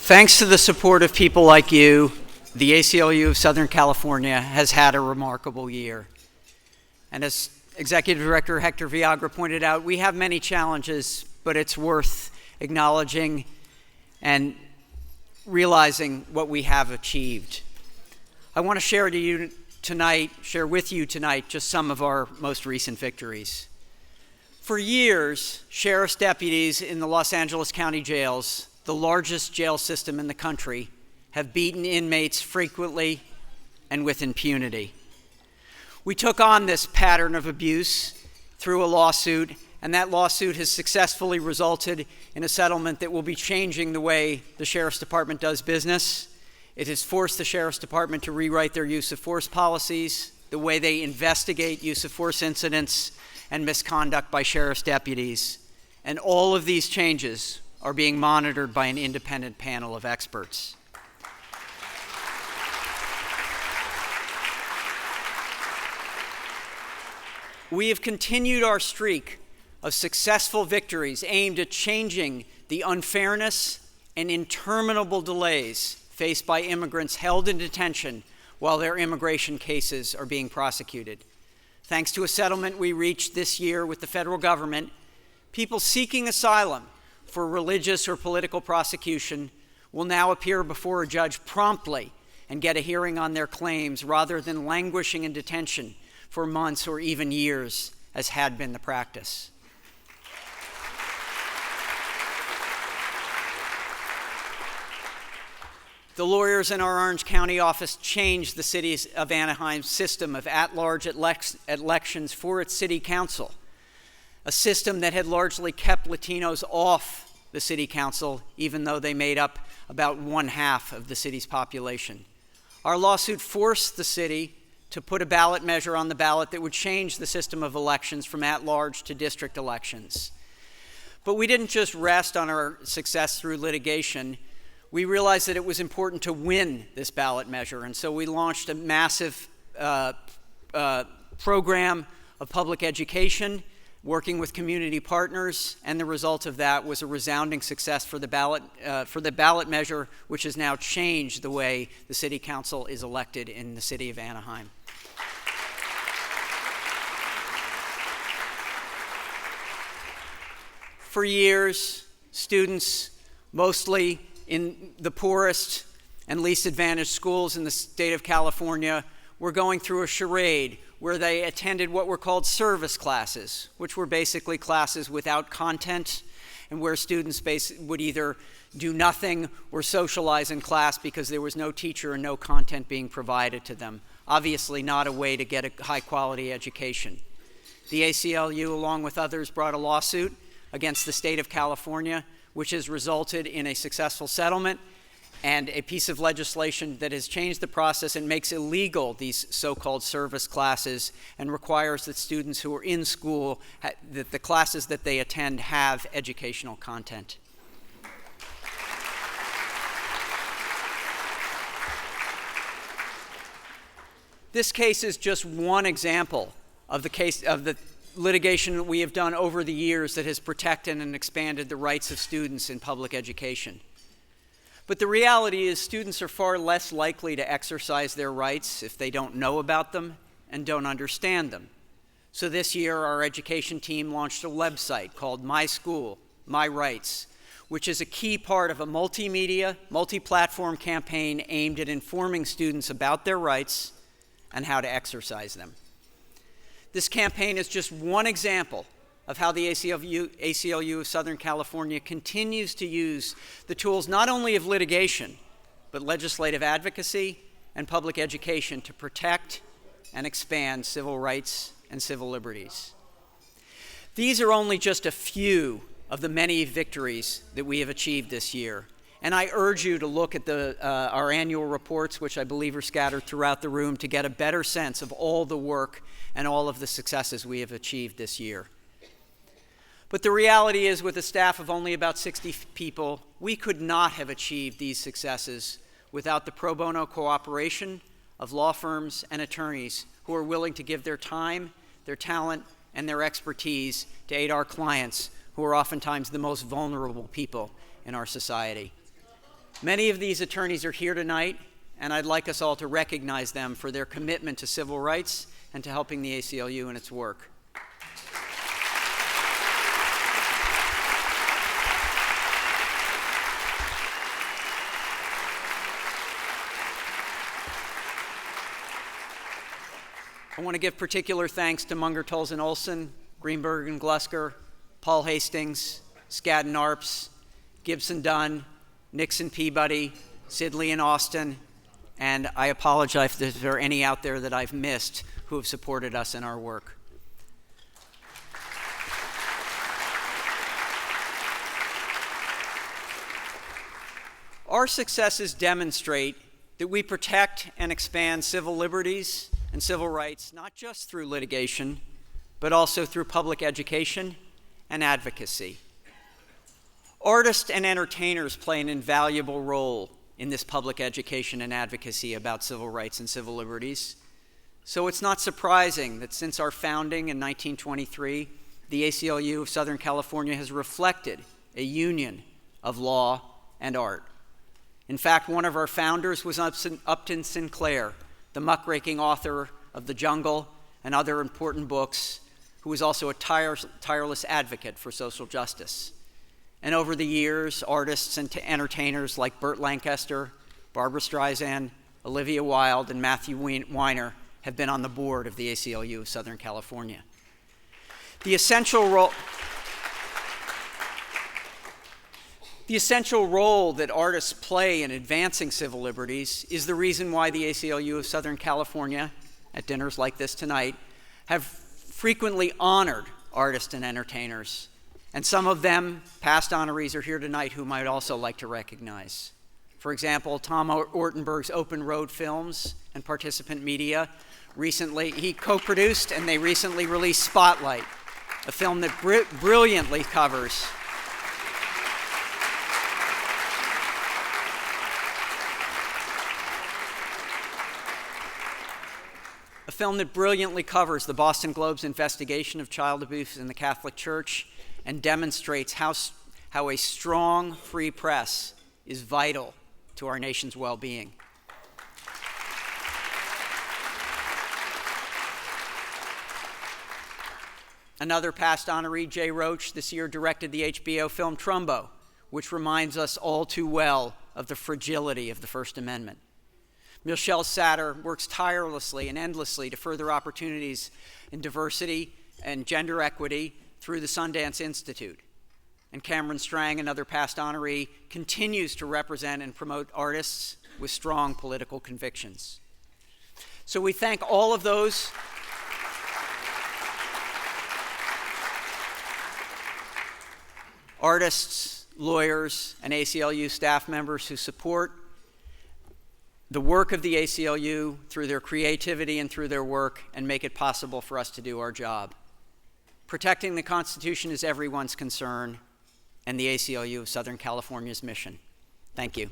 Thanks to the support of people like you, the ACLU of Southern California has had a remarkable year. And as Executive Director Hector Villagra pointed out, we have many challenges, but it's worth acknowledging and realizing what we have achieved. I want to share with you tonight just some of our most recent victories. For years, sheriff's deputies in the Los Angeles County jails, the largest jail system in the country, have beaten inmates frequently and with impunity. We took on this pattern of abuse through a lawsuit, and that lawsuit has successfully resulted in a settlement that will be changing the way the Sheriff's Department does business. It has forced the Sheriff's Department to rewrite their use of force policies, the way they investigate use of force incidents and misconduct by sheriff's deputies. And all of these changes are being monitored by an independent panel of experts. We have continued our streak of successful victories aimed at changing the unfairness and interminable delays faced by immigrants held in detention while their immigration cases are being prosecuted. Thanks to a settlement we reached this year with the federal government, people seeking asylum for religious or political prosecution will now appear before a judge promptly and get a hearing on their claims rather than languishing in detention for months or even years, as had been the practice. The lawyers in our Orange County office changed the city of Anaheim's system of at-large elections for its city council, a system that had largely kept Latinos off the city council, even though they made up about 1/2 of the city's population. Our lawsuit forced the city to put a ballot measure on the ballot that would change the system of elections from at-large to district elections. But we didn't just rest on our success through litigation. We realized that it was important to win this ballot measure, and so we launched a massive program of public education, working with community partners, and the result of that was a resounding success for the ballot measure, which has now changed the way the city council is elected in the city of Anaheim. For years, students, mostly in the poorest and least advantaged schools in the state of California, were going through a charade where they attended what were called service classes, which were basically classes without content and where students would either do nothing or socialize in class because there was no teacher and no content being provided to them. Obviously not a way to get a high-quality education. The ACLU, along with others, brought a lawsuit against the state of California, which has resulted in a successful settlement and a piece of legislation that has changed the process and makes illegal these so-called service classes and requires that students who are in school, that the classes that they attend have educational content. This case is just one example of the litigation that we have done over the years that has protected and expanded the rights of students in public education. But the reality is students are far less likely to exercise their rights if they don't know about them and don't understand them. So this year, our education team launched a website called My School, My Rights, which is a key part of a multimedia, multi-platform campaign aimed at informing students about their rights and how to exercise them. This campaign is just one example of how the ACLU of Southern California continues to use the tools not only of litigation, but legislative advocacy and public education to protect and expand civil rights and civil liberties. These are only just a few of the many victories that we have achieved this year. And I urge you to look at our annual reports, which I believe are scattered throughout the room, to get a better sense of all the work and all of the successes we have achieved this year. But the reality is, with a staff of only about 60 people, we could not have achieved these successes without the pro bono cooperation of law firms and attorneys who are willing to give their time, their talent, and their expertise to aid our clients, who are oftentimes the most vulnerable people in our society. Many of these attorneys are here tonight, and I'd like us all to recognize them for their commitment to civil rights and to helping the ACLU in its work. I want to give particular thanks to Munger, Tolson, Olson, Greenberg and Glusker, Paul Hastings, Skadden Arps, Gibson Dunn, Nixon Peabody, Sidley and Austin, and I apologize if there are any out there that I've missed who have supported us in our work. Our successes demonstrate that we protect and expand civil liberties and civil rights not just through litigation, but also through public education and advocacy. Artists and entertainers play an invaluable role in this public education and advocacy about civil rights and civil liberties. So it's not surprising that since our founding in 1923, the ACLU of Southern California has reflected a union of law and art. In fact, one of our founders was Upton Sinclair, the muckraking author of The Jungle and other important books, who was also a tireless advocate for social justice. And over the years, artists and entertainers like Burt Lancaster, Barbra Streisand, Olivia Wilde, and Matthew Weiner have been on the board of the ACLU of Southern California. The essential role that artists play in advancing civil liberties is the reason why the ACLU of Southern California, at dinners like this tonight, have frequently honored artists and entertainers. And some of them, past honorees, are here tonight whom I'd also like to recognize. For example, Tom Ortenberg's Open Road Films and Participant Media. Recently, he co-produced and they recently released Spotlight, a film that brilliantly covers the Boston Globe's investigation of child abuse in the Catholic Church and demonstrates how a strong, free press is vital to our nation's well-being. Another past honoree, Jay Roach, this year directed the HBO film Trumbo, which reminds us all too well of the fragility of the First Amendment. Michelle Satter works tirelessly and endlessly to further opportunities in diversity and gender equity through the Sundance Institute. And Cameron Strang, another past honoree, continues to represent and promote artists with strong political convictions. So we thank all of those artists, lawyers, and ACLU staff members who support the work of the ACLU through their creativity and through their work and make it possible for us to do our job. Protecting the Constitution is everyone's concern and the ACLU of Southern California's mission. Thank you.